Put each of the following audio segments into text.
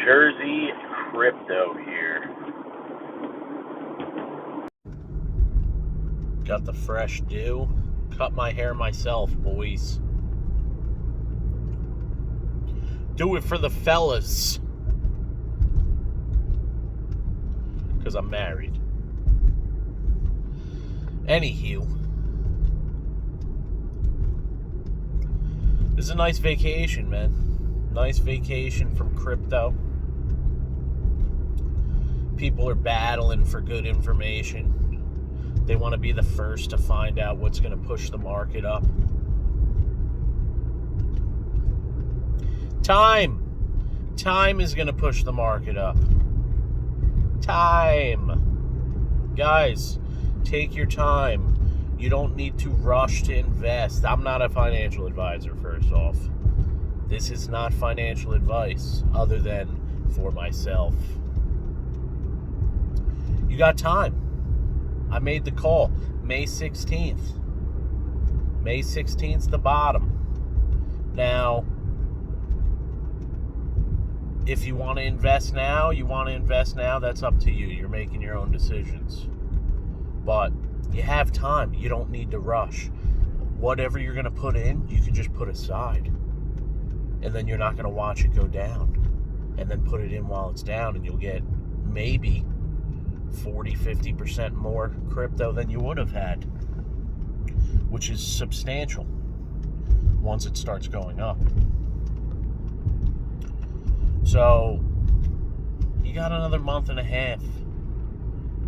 Jersey crypto here. Got the fresh dew. Cut my hair myself, boys. Do it for the fellas. Because I'm married. Anywho. This is a nice vacation, man. Nice vacation from crypto. People are battling for good information. They want to be the first to find out what's going to push the market up. Time is going to push the market up. Time. Guys, take your time. You don't need to rush to invest. I'm not a financial advisor, first off. This is not financial advice other than for myself. You got time. I made the call. May 16th. May 16th's the bottom. Now, if you want to invest now, that's up to you. You're making your own decisions. But you have time. You don't need to rush. Whatever you're going to put in, you can just put aside. And then you're not going to watch it go down. And then put it in while it's down, and you'll get maybe 40-50% more crypto than you would have had, which is substantial once it starts going up. So you got another month and a half.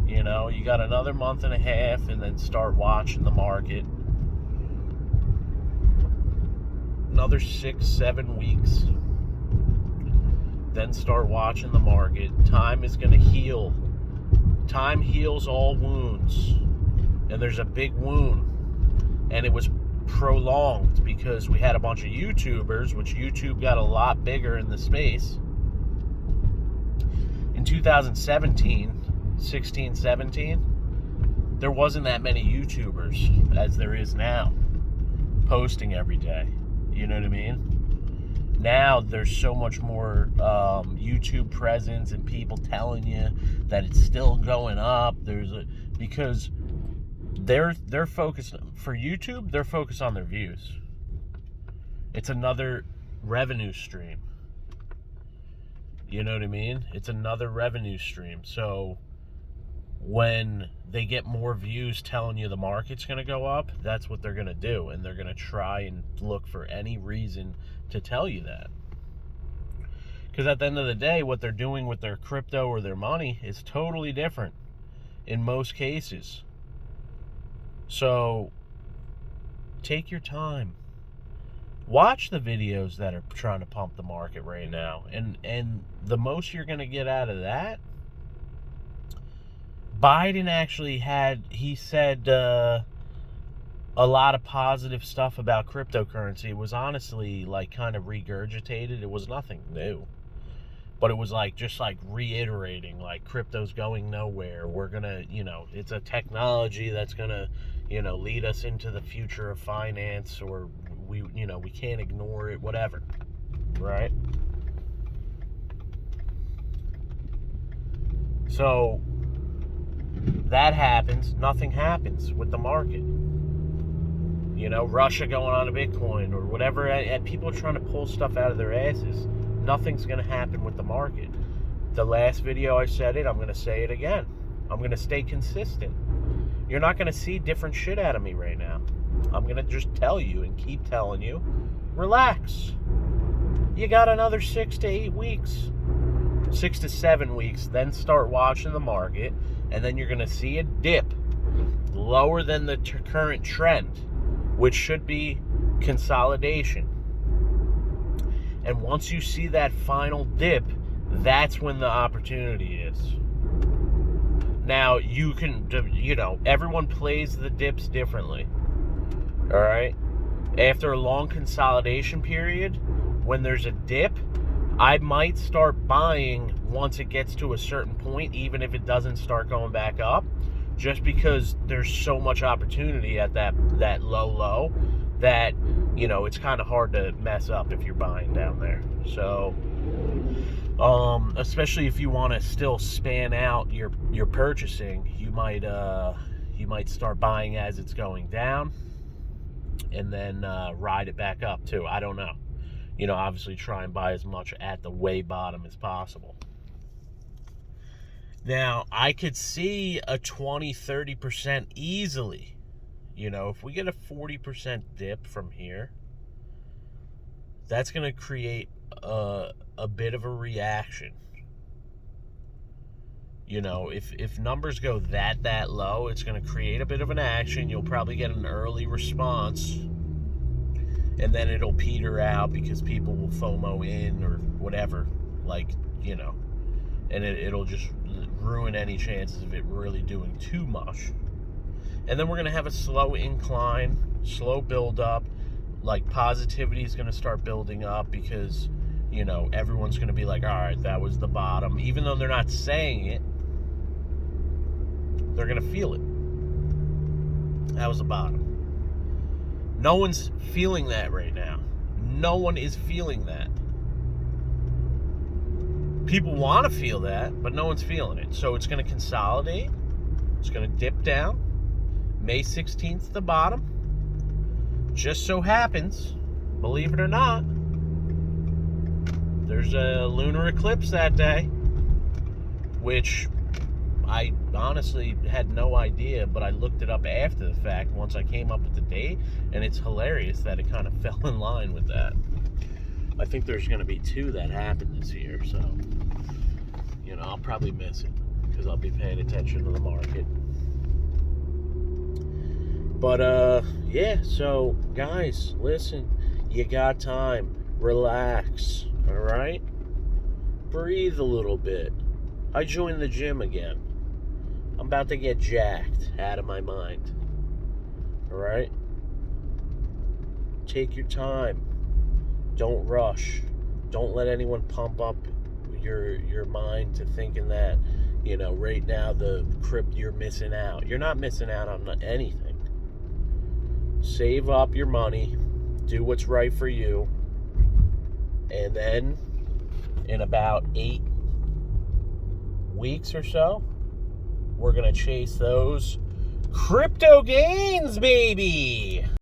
You got another month and a half, and then start watching the market. Another 6-7 weeks. Then start watching the market. Time is going to heal. Time heals all wounds. And there's a big wound. And it was prolonged because we had a bunch of YouTubers, which YouTube got a lot bigger in the space. In 2017, 16, 17, there wasn't that many YouTubers as there is now posting every day. You know what I mean? Now there's so much more YouTube presence and people telling you that it's still going up. Because they're focused for YouTube. They're focused on their views. It's another revenue stream. You know what I mean? It's another revenue stream. So when they get more views telling you the market's going to go up, that's what they're going to do. And they're going to try and look for any reason to tell you that. Because at the end of the day, what they're doing with their crypto or their money is totally different in most cases. So take your time. Watch the videos that are trying to pump the market right now. And the most you're going to get out of that, Biden actually he said a lot of positive stuff about cryptocurrency. It was honestly like kind of regurgitated. It was nothing new. But it was just reiterating, like, crypto's going nowhere. We're going to, it's a technology that's going to, lead us into the future of finance, or we can't ignore it, whatever. Right? So that happens, nothing happens with the market. Russia going on to Bitcoin or whatever, and people are trying to pull stuff out of their asses. Nothing's going to happen with the market. The last video I said it, I'm going to say it again. I'm going to stay consistent. You're not going to see different shit out of me right now. I'm going to just tell you and keep telling you, relax. You got another 6 to 8 weeks. 6 to 7 weeks, then start watching the market, and then you're going to see a dip lower than the current trend, which should be consolidation. And once you see that final dip, that's when the opportunity is. Now, you can, everyone plays the dips differently. All right? After a long consolidation period, when there's a dip, I might start buying once it gets to a certain point, even if it doesn't start going back up, just because there's so much opportunity at that low that, it's kind of hard to mess up if you're buying down there. So Especially if you want to still span out your purchasing, you might start buying as it's going down, and then ride it back up too. I don't know. Obviously try and buy as much at the way bottom as possible. Now, I could see a 20-30% easily. If we get a 40% dip from here, that's going to create a bit of a reaction. If numbers go that low, it's going to create a bit of an action. You'll probably get an early response, and then it'll peter out because people will FOMO in or whatever, and it'll just ruin any chances of it really doing too much. And then we're going to have a slow incline, slow build up. Positivity is going to start building up because, everyone's going to be like, all right, that was the bottom. Even though they're not saying it, they're going to feel it. That was the bottom. No one's feeling that right now. No one is feeling that. People want to feel that, but no one's feeling it. So it's going to consolidate. It's going to dip down. May 16th, the bottom. Just so happens, believe it or not, there's a lunar eclipse that day, which I honestly had no idea, but I looked it up after the fact once I came up with the date, and it's hilarious that it kind of fell in line with that. I think there's going to be 2 that happen this year, so, I'll probably miss it because I'll be paying attention to the market. But, yeah, so, guys, listen, you got time. Relax, all right? Breathe a little bit. I joined the gym again. I'm about to get jacked out of my mind, all right? Take your time. Don't rush. Don't let anyone pump up your mind to thinking that, right now you're missing out. You're not missing out on anything. Save up your money, do what's right for you, and then in about 8 weeks or so, we're going to chase those crypto gains, baby!